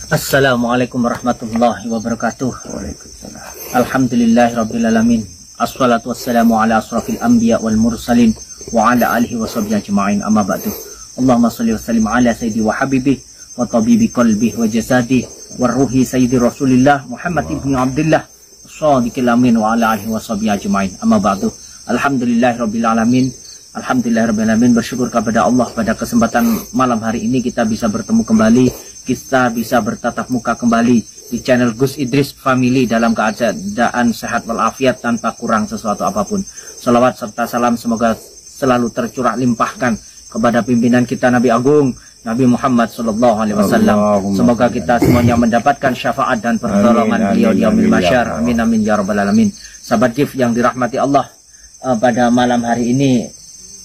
Assalamualaikum warahmatullahi wabarakatuh. Waalaikumsalam. Alhamdulillahirrabbilalamin. Assalatu wassalamu ala asrafil anbiya wal mursalin wa ala alihi wa sahbihi ajma'in, amma ba'du. Allahumma salli wa sallim ala sayyidi wa habibi wa tabibi qalbi wa jasadi wa ruhi sayyidi rasulillah Muhammad ibni Abdullah as-sadiqil amin wa ala alihi wa sahbihi ajma'in, amma ba'du. Alhamdulillahirrabbilalamin. Alhamdulillahirrabbilalamin. Bersyukur kepada Allah pada kesempatan malam hari ini kita bisa bertemu kembali, kita bisa bertatap muka kembali di channel Gus Idris Family dalam keadaan sehat walafiat tanpa kurang sesuatu apapun. Salawat serta salam semoga selalu tercurah limpahkan kepada pimpinan kita Nabi Agung Nabi Muhammad SAW. Semoga kita semuanya mendapatkan syafaat dan pertolongan beliau di yaumil mahsyar. Amin amin ya rabbal alamin. Sahabat GIF yang dirahmati Allah, pada malam hari ini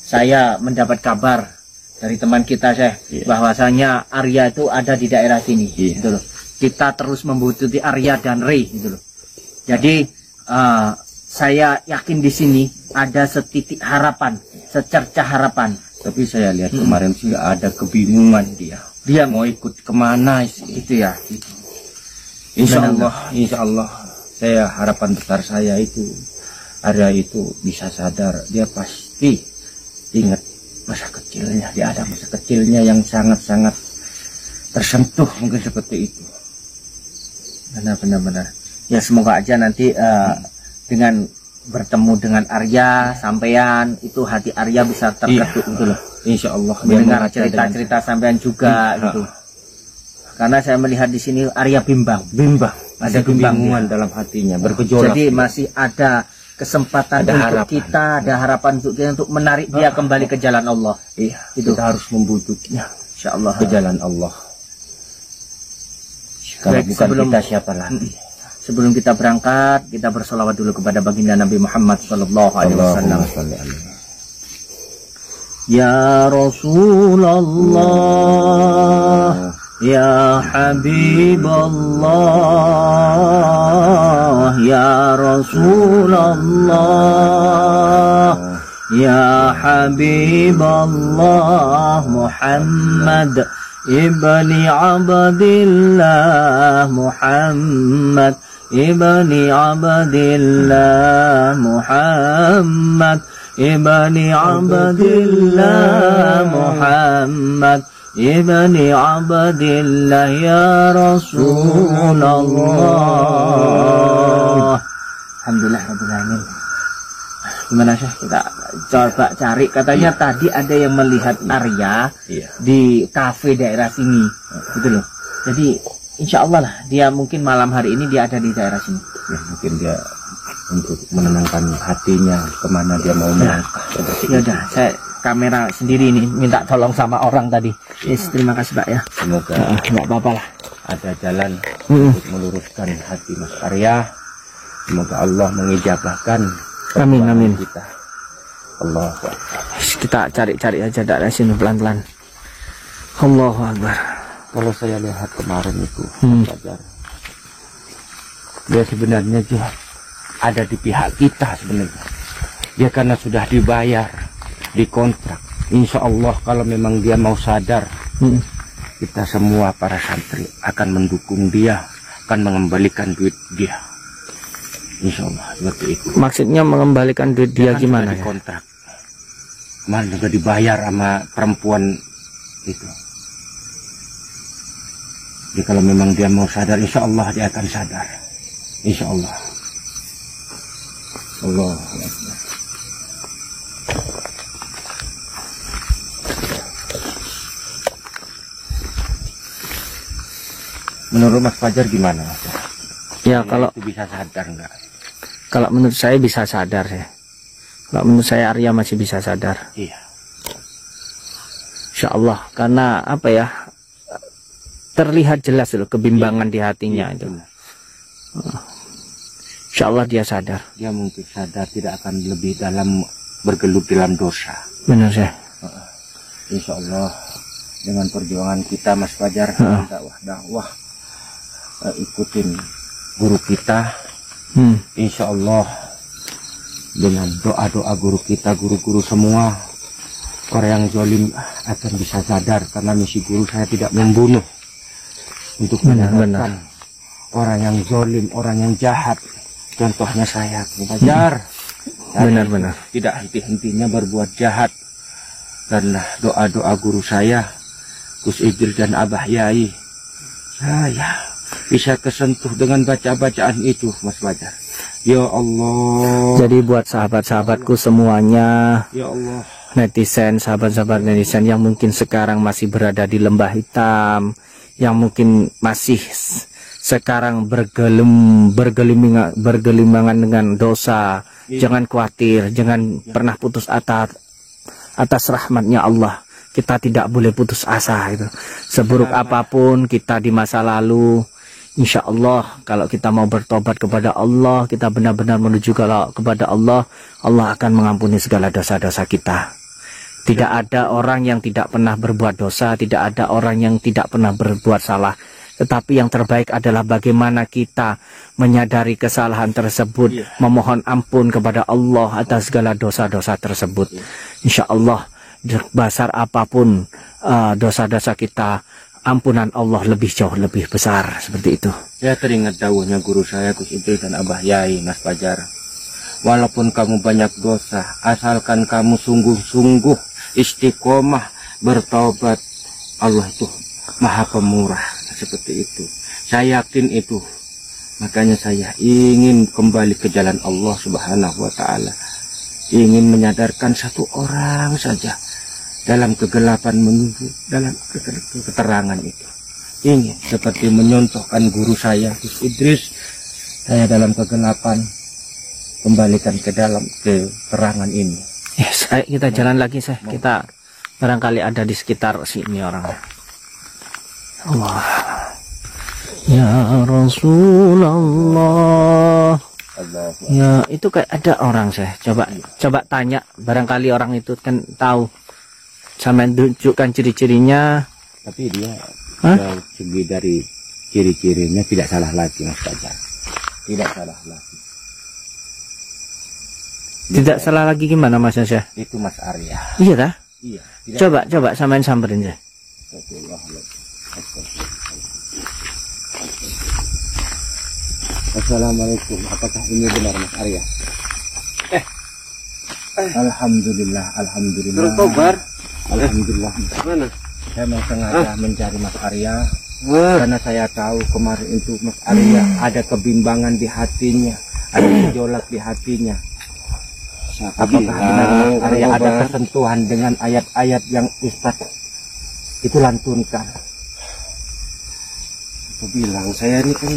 saya mendapat kabar dari teman kita bahwasanya Arya itu ada di daerah sini, gitu loh. Kita terus membutuhkan Arya dan Ray, gitu loh. Jadi saya yakin di sini ada setitik harapan, secercah harapan. Tapi saya lihat kemarin sih ada kebingungan dia mau ikut kemana itu ya. Insya Allah saya harapan besar saya itu Arya itu bisa sadar, dia pasti ingat masa kecilnya, dia ada masa kecilnya yang sangat-sangat tersentuh, mungkin seperti itu. Benar. Ya semoga aja nanti dengan bertemu dengan Arya sampean itu hati Arya bisa terketuk gitu loh. Insya Allah mendengar cerita-cerita sampean juga gitu. Karena saya melihat di sini Arya bimbang, ada kebingungan dalam hatinya, bergejolak. Jadi masih ada kesempatan ada untuk harapan. kita, ada harapan untuk kita untuk menarik dia kembali ke jalan Allah. Iya, itu kita harus membujuknya, insyaallah, ke jalan Allah. Kalau bukan kita siapa lagi? Sebelum kita berangkat, kita bersolawat dulu kepada baginda Nabi Muhammad sallallahu alaihi wasallam. Ya Rasulullah, ya Habiballah, ya Rasulullah, ya Habiballah, Muhammad ibni Abdillah, Muhammad ibni Abdillah, Muhammad ibni Abdillah, Muhammad ibni Abdillah, ya Rasulullah. Alhamdulillah rabbil alamin. Gimana sih, kita coba cari, katanya tadi ada yang melihat Arya di kafe daerah sini, gitu loh. Jadi insya Allah lah dia mungkin malam hari ini dia ada di daerah sini. Ya, mungkin dia untuk menenangkan hatinya kemana dia mau melangkah. Ya udah, saya kamera sendiri ini minta tolong sama orang tadi. Yes, terima kasih Pak ya. Semoga nggak apa-apa lah. Ada jalan untuk meluruskan hati Mas Arya. Semoga Allah mengijabahkan. Amin. Kita. Allah. Kita cari-cari aja daerah sini pelan-pelan. Allahu Akbar. Kalau saya lihat kemarin itu, dia sebenarnya juga ada di pihak kita sebenarnya. Dia karena sudah dibayar, dikontrak. Insya Allah kalau memang dia mau sadar, kita semua para santri akan mendukung dia, akan mengembalikan duit dia. Insya Allah seperti itu. Maksudnya mengembalikan duit dia gimana? Dikontrak. Kemarin juga dibayar sama perempuan itu. Jadi kalau memang dia mau sadar, insya Allah dia akan sadar. Insya Allah. Allah. Menurut Mas Fajar gimana? Ya kalau itu bisa sadar enggak? Kalau menurut saya bisa sadar ya. Kalau menurut saya Arya masih bisa sadar. Iya. Insya Allah, karena apa ya? Terlihat jelas loh kebimbangan di hatinya itu. Insya Allah dia sadar. Dia mungkin sadar tidak akan lebih dalam bergelut dalam dosa. Benar sih. Insya Allah dengan perjuangan kita Mas Fajar, dakwah ikutin guru kita. Insya Allah dengan doa-doa guru kita, guru-guru semua, orang yang zalim akan bisa sadar, karena misi guru saya tidak membunuh. untuk Benar, menyelamatkan orang yang zolim, orang yang jahat. Contohnya saya, Fajar. Benar-benar. Tidak henti-hentinya berbuat jahat. Karena doa-doa guru saya, Gus Idris dan Abah Yai, saya bisa kesentuh dengan baca-bacaan itu, Mas Fajar. Ya Allah. Jadi buat sahabat-sahabatku semuanya, Ya Allah. netizen, sahabat-sahabat netizen yang mungkin sekarang masih berada di lembah hitam, yang mungkin masih sekarang bergelimangan dengan dosa, jangan khawatir, jangan pernah putus atas rahmatnya Allah. Kita tidak boleh putus asa itu. Seburuk apapun kita di masa lalu, insya Allah kalau kita mau bertobat kepada Allah, kita benar-benar menuju kepada Allah, Allah akan mengampuni segala dosa-dosa kita. Tidak ada orang yang tidak pernah berbuat dosa, tidak ada orang yang tidak pernah berbuat salah. Tetapi yang terbaik adalah bagaimana kita menyadari kesalahan tersebut, memohon ampun kepada Allah atas segala dosa-dosa tersebut. Insya Allah besar apapun dosa-dosa kita, ampunan Allah lebih jauh lebih besar, seperti itu. Saya teringat dawuhnya guru saya Gus Idris dan Abah Yai, Mas Fajar. Walaupun kamu banyak dosa, asalkan kamu sungguh-sungguh istiqomah bertaubat, Allah itu Maha Pemurah. Seperti itu. Saya yakin itu. Makanya saya ingin kembali ke jalan Allah Subhanahu wa Ta'ala. Ingin menyadarkan satu orang saja dalam kegelapan menuju dalam keterangan itu. Ingin seperti menyontohkan guru saya Gus Idris, saya dalam kegelapan kembalikan ke dalam keterangan ini. Yes, ayo kita jalan lagi, saya. Kita barangkali ada di sekitar sini orangnya. Allah. Ya Rasulullah. Ya, itu kayak ada orang, saya. Coba tanya, barangkali orang itu kan tahu. Sampai tunjukkan ciri-cirinya. Tapi dia segi dari ciri-cirinya tidak salah lagi, Mas Fajar. Tidak salah lagi. Tidak salah lagi gimana, Mas Syah? Itu Mas Arya. Iya dah? Iya. Coba samain samperin, saya. Assalamualaikum. Apakah ini benar Mas Arya? Alhamdulillah. Tobar. Alhamdulillah. Mana? Saya mau sengaja mencari Mas Arya karena saya tahu kemarin itu Mas Arya ada kebimbangan di hatinya, ada gejolak di hatinya. Apakah benar Mas Arya ada kesentuhan dengan ayat-ayat yang Ustadz itu lantunkan? Aku bilang saya ini kan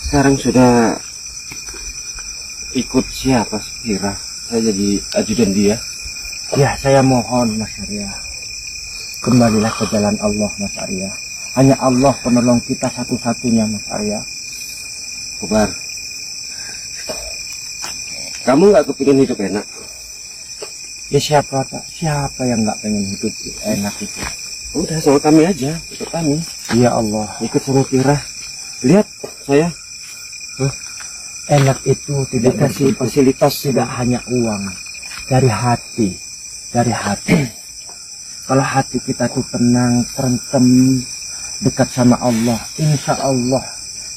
sekarang sudah ikut siapa sekira? Saya jadi ajudan dia. Ya, saya mohon Mas Arya, kembalilah ke jalan Allah Mas Arya. Hanya Allah penolong kita satu-satunya Mas Arya. Kobar, kamu nggak kepingin hidup enak? Ya siapa yang nggak pengen hidup enak itu? Udah sama kami aja, ikut kami. Ya Allah, Ikut sama Kira. Lihat saya. enak itu tidak Dikasih berbentuk, fasilitas tidak hanya uang, dari hati. Kalau hati kita tuh tenang, tentrem, dekat sama Allah, insya Allah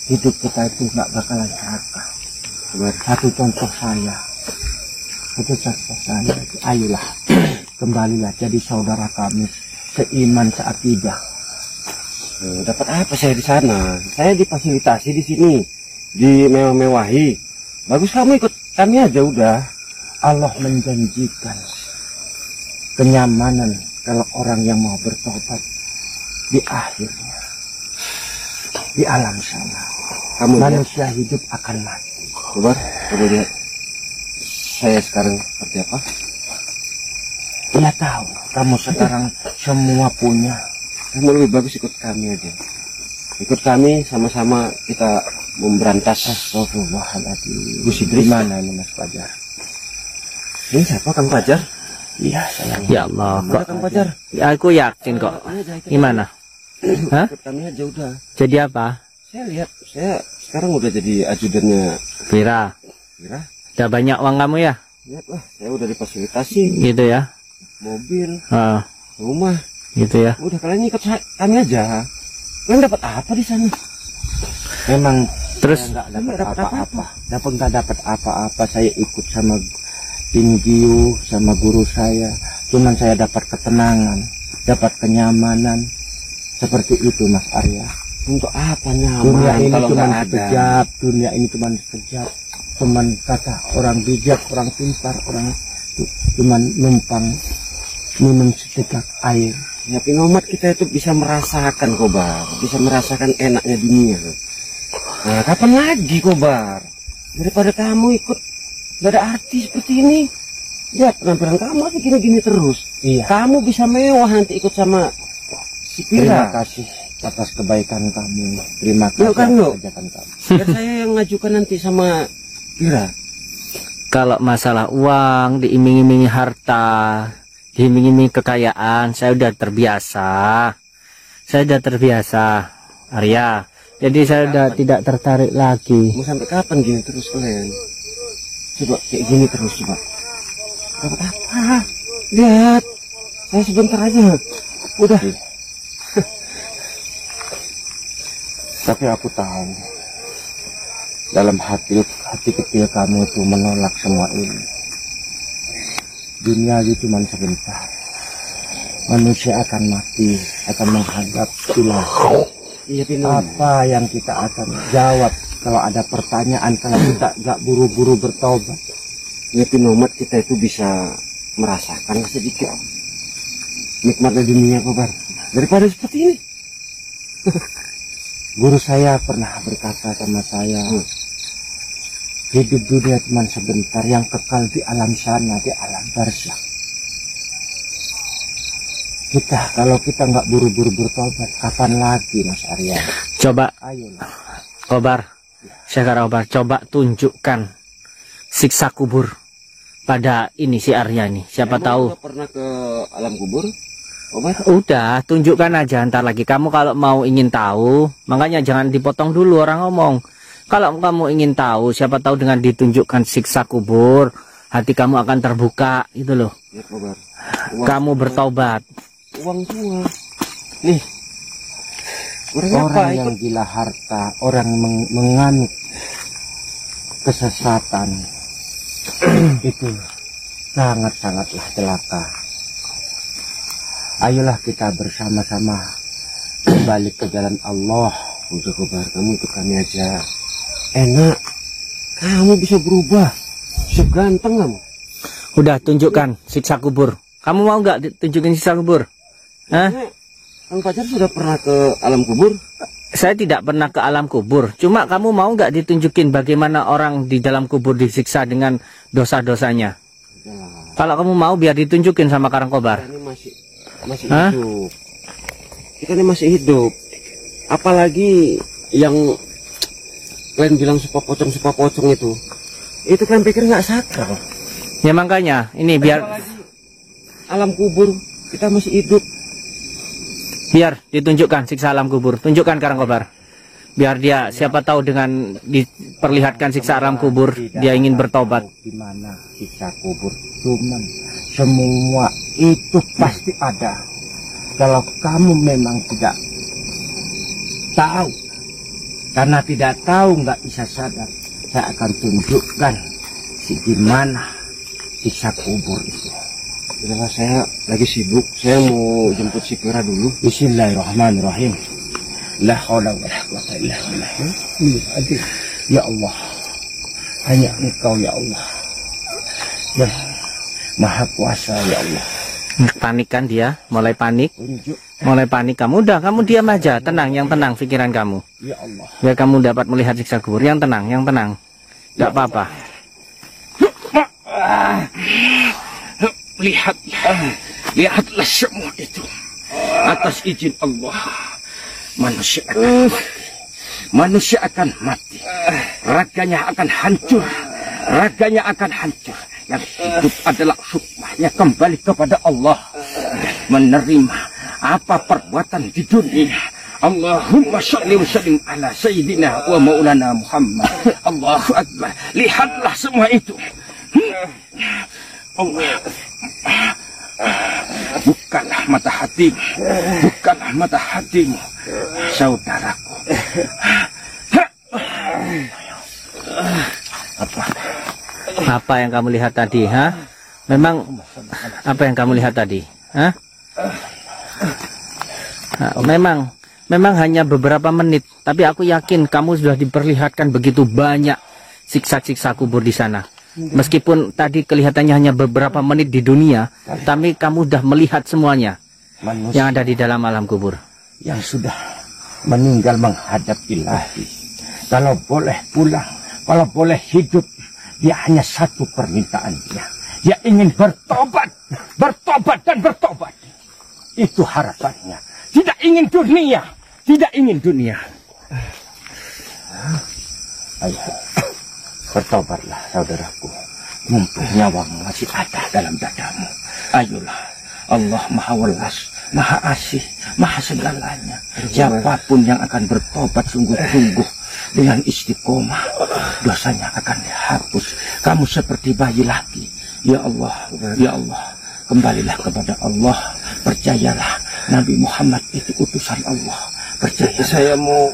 hidup kita itu nggak bakalan celaka. Satu contoh saya, ayolah kembalilah jadi saudara kami, seiman, seakidah. Dapat apa saya di sana? Saya difasilitasi di sini, dimewah-mewahi. Bagus kamu ikut kami aja udah. Allah menjanjikan kenyamanan kalau orang yang mau bertobat di akhirnya, di alam sana. Kamu lihat, Manusia hidup akan mati. Kobar, kamu lihat saya sekarang seperti apa? Dia tahu kamu sekarang semua punya. Kamu lebih bagus ikut kami aja. Ikut kami, sama-sama kita memberantas Astagfirullahaladzim. Gus Idris. Gimana ini Mas Fajar? Ini siapa Kang Fajar? Iya saya. Ya Allah, Mana kok. Kang Fajar? Ya, aku yakin kok. Gimana? Hah? Ikut kami aja udah. Jadi apa? Saya lihat, saya sekarang udah jadi ajudannya Kira. Kira. Udah banyak uang kamu ya? Lihat lah, saya udah difasilitasi Gitu ya? mobil, Ah, rumah. gitu ya? Udah kalian ikut kami aja. Kalian dapat apa di sana? Memang Terus nggak dapat apa-apa. Nggak dapat apa-apa. Saya ikut sama Tinggiu, sama guru saya. Cuman saya dapat ketenangan, dapat kenyamanan. Seperti itu Mas Arya. Untuk apa nyaman? Dunia ini cuma sekejap. Dunia ini cuma sekejap. Cuman kata orang bijak, orang pintar, orang itu cuman numpang minum setegak air. Ya pinomat kita itu bisa merasakan Kobar, bisa merasakan enaknya dunia. Nah kapan lagi Kobar? Daripada kamu ikut gak ada arti seperti ini. Lihat penampilan kamu aja gini-gini terus. Iya. Kamu bisa mewah nanti ikut sama si Pira. Terima kasih atas kebaikan kamu. Terima kasih atas kebaikan kamu. Biar saya yang ngajukan nanti sama Pira. kalau masalah uang, diiming-imingi harta, diiming-imingi kekayaan, saya udah terbiasa. Saya udah terbiasa, Arya. Jadi saya udah tidak tertarik lagi. Mau sampai kapan gini terus kalian? Coba kayak gini terus coba. Dapat apa? Lihat, saya sebentar aja. Udah. Tapi aku tahu dalam hati kecil kamu itu menolak semua ini. Dunia itu cuma sebentar. Manusia akan mati, akan menghadap silah. Iya, apa yang kita akan jawab kalau ada pertanyaan, kalau kita nggak buru-buru bertobat? Ya pinomat kita itu bisa merasakan sedikit nikmatnya dunia Kobar daripada seperti ini. Guru saya pernah berkata sama saya, hidup dunia cuma sebentar, yang kekal di alam sana, di alam barzakh. Kalau kita nggak buru-buru bertobat, kapan lagi Mas Arya? Coba, Ayolah. Kobar, Syekh Kobar, coba tunjukkan siksa kubur pada ini si Arya nih. Siapa tahu. Pernah ke alam kubur? Kobar? Udah, tunjukkan aja ntar lagi. Kamu kalau mau ingin tahu, makanya jangan dipotong dulu orang ngomong. Kalau kamu ingin tahu, siapa tahu dengan ditunjukkan siksa kubur, hati kamu akan terbuka, itu loh. Ya, Kobar. Kamu bertobat. Uang semua. Nih. Orang yang gila harta, orang menganut kesesatan, itu sangat-sangatlah celaka. Ayolah kita bersama-sama kembali ke jalan Allah. Udah Kobar, kamu ikut kami aja. Enak. Kamu bisa berubah. Seganteng kamu. Udah, tunjukkan siksa kubur. Kamu mau nggak tunjukin siksa kubur? Hah? Kang Fajar sudah pernah ke alam kubur? Saya tidak pernah ke alam kubur. Cuma kamu mau nggak ditunjukin bagaimana orang di dalam kubur disiksa dengan dosa-dosanya? Ya. Kalau kamu mau, biar ditunjukin sama Karang Kobar. Kita ini masih hidup. Kita ini masih hidup. Apalagi yang kalian bilang supa pocong itu kalian pikir nggak sakral? Ya makanya, ini biar apalagi alam kubur, kita masih hidup. Biar ditunjukkan siksa alam kubur. Tunjukkan Karang Kobar. Biar dia, siapa tahu dengan diperlihatkan siksa alam kubur, dia ingin bertobat. Gimana siksa kubur? Cuman semua itu pasti ada. Kalau kamu memang tidak tahu, karena tidak tahu nggak bisa sadar, saya akan tunjukkan gimana siksa kubur itu. Udah, saya lagi sibuk, saya mau jemput si Pira dulu. Bismillahirrahmanirrahim. La haula wala quwwata illa billah. Ya Allah, hanya Engkau ya Allah, ya Maha Kuasa ya Allah. Panik kan dia, mulai panik. Tunjuk. Mulai panik kamu. Udah, kamu diam aja, tenang, yang tenang pikiran kamu. Ya Allah. Biar kamu dapat melihat siksa kubur. Yang tenang, yang tenang. Gak apa-apa. Lihatlah semua itu. Atas izin Allah, manusia akan mati. Raganya akan hancur. Yang hidup adalah hikmahnya kembali kepada Allah, menerima apa perbuatan di dunia. Allahumma sholli wa sallim ala sayyidina wa maulana Muhammad. Allahu akbar. Lihatlah semua itu. Allah. Bukanlah mata hatimu, bukanlah mata hatimu, saudaraku. Apa yang kamu lihat tadi, ha? Memang apa yang kamu lihat tadi, ha? Memang hanya beberapa menit, tapi aku yakin kamu sudah diperlihatkan begitu banyak siksa-siksa kubur di sana. Meskipun tadi kelihatannya hanya beberapa menit di dunia, tapi kamu sudah melihat semuanya yang ada di dalam alam kubur. Yang sudah meninggal menghadap Ilahi, kalau boleh pulang, kalau boleh hidup, dia hanya satu permintaan dia. Dia ingin bertobat, bertobat dan bertobat. Itu harapannya. Tidak ingin dunia, tidak ingin dunia. Ayo, bertobatlah saudaraku. Mumpung nyawamu masih ada dalam dadamu. Ayolah, Allah Maha Welas, Maha Asih, Maha segalanya. Siapapun yang akan bertobat sungguh-sungguh dengan istiqomah, dosanya akan dihapus. Kamu seperti bayi lagi. Ya Allah, ya Allah, kembalilah kepada Allah. Percayalah, Nabi Muhammad itu utusan Allah. Percaya. Saya mau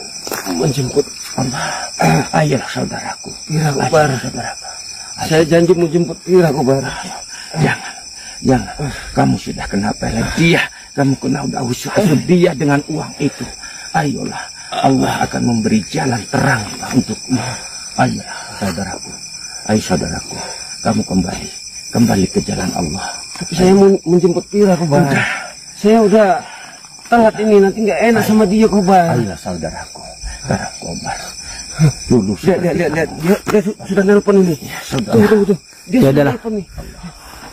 menjemput Allah. Ayolah saudaraku. Ira Kobar. Saudaraku. Saya janji mau jemput Ira Kobar. Jangan. Kamu sudah kena pelet dia. Kamu kena udah usah dia dengan uang itu. Ayolah, Allah akan memberi jalan terang untukmu. Ayolah saudaraku. Ayo saudaraku, kamu kembali ke jalan Allah. Tapi saya mau menjemput Ira Kobar. Saya udah telat ini, nanti nggak enak sama dia Kobar. Ayolah saudaraku, Kobar. Dulu lihat, dia sudah nelpon ini. Tunggu. Dia sudah nelpon nih.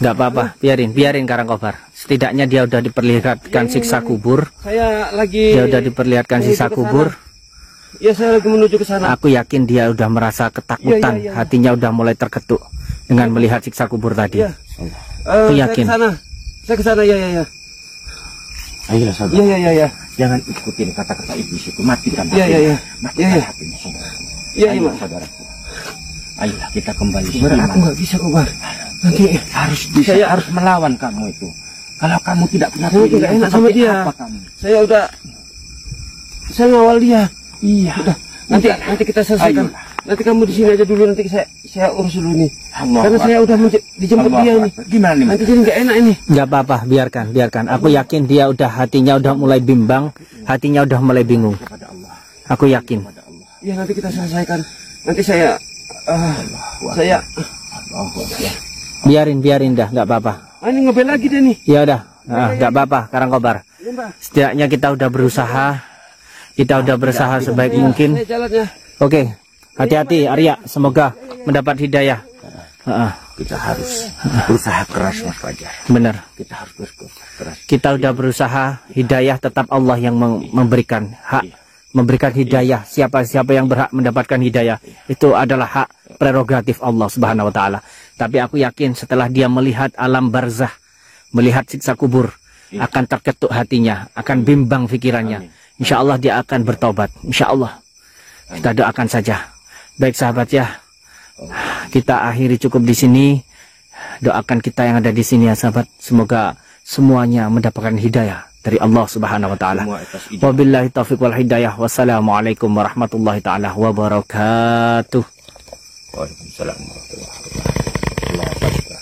Nggak apa-apa, biarin Karangkobar. Setidaknya dia udah diperlihatkan siksa kubur. Saya lagi. Dia udah diperlihatkan siksa kubur. Ya, saya lagi menuju ke sana. Aku yakin dia udah merasa ketakutan, hatinya udah mulai terketuk dengan melihat siksa kubur tadi. Aku yakin. Saya ke sana, ya. Ayolah saudara. Iya. Jangan ikutin kata-kata iblis itu. Matikan. Iya. Matikan hatimu saudara. Iya, saudaraku. Ayolah kita kembali. Aku nggak bisa Kobar. Nanti harus bisa. Saya harus melawan kamu itu. Kalau kamu tidak punya pilihan, nggak enak sama dia. Apa kamu? Saya ngawal dia. Iya. Udah. Nanti kita selesaikan. Ayolah. Nanti kamu di sini aja dulu, nanti saya urus dulu nih. Karena saya udah dijemput Allah dia nih. Gimana nih? Nanti jadi nggak enak ini. Nggak apa-apa, biarkan. Aku yakin dia hatinya udah mulai bimbang, hatinya udah mulai bingung. Aku yakin. Ya nanti kita selesaikan. Nanti saya biarin dah, nggak apa-apa. Ini ngebel lagi deh nih. Ya udah, nggak apa-apa, Karangkobar. Setidaknya kita udah berusaha. Kita udah berusaha sebaik mungkin. Oke, hati-hati Arya, semoga mendapat hidayah. Kita harus berusaha keras Mas Fajar. Benar. Kita harus berusaha keras. Kita udah berusaha, hidayah tetap Allah yang memberikan hak, memberikan hidayah. Siapa yang berhak mendapatkan hidayah itu adalah hak prerogatif Allah Subhanahu Wa Taala. Tapi aku yakin setelah dia melihat alam barzah, melihat siksa kubur, akan terketuk hatinya, akan bimbang pikirannya. Insya Allah dia akan bertobat. Insya Allah. Kita doakan saja. Baik sahabat ya. Kita akhiri cukup di sini. Doakan kita yang ada di sini ya sahabat. Semoga semuanya mendapatkan hidayah dari Allah Subhanahu Wa Taala. Wabillahi taufiq wal hidayah. Wassalamualaikum warahmatullahi taala wabarakatuh. Waalaikumsalam warahmatullahi wabarakatuh.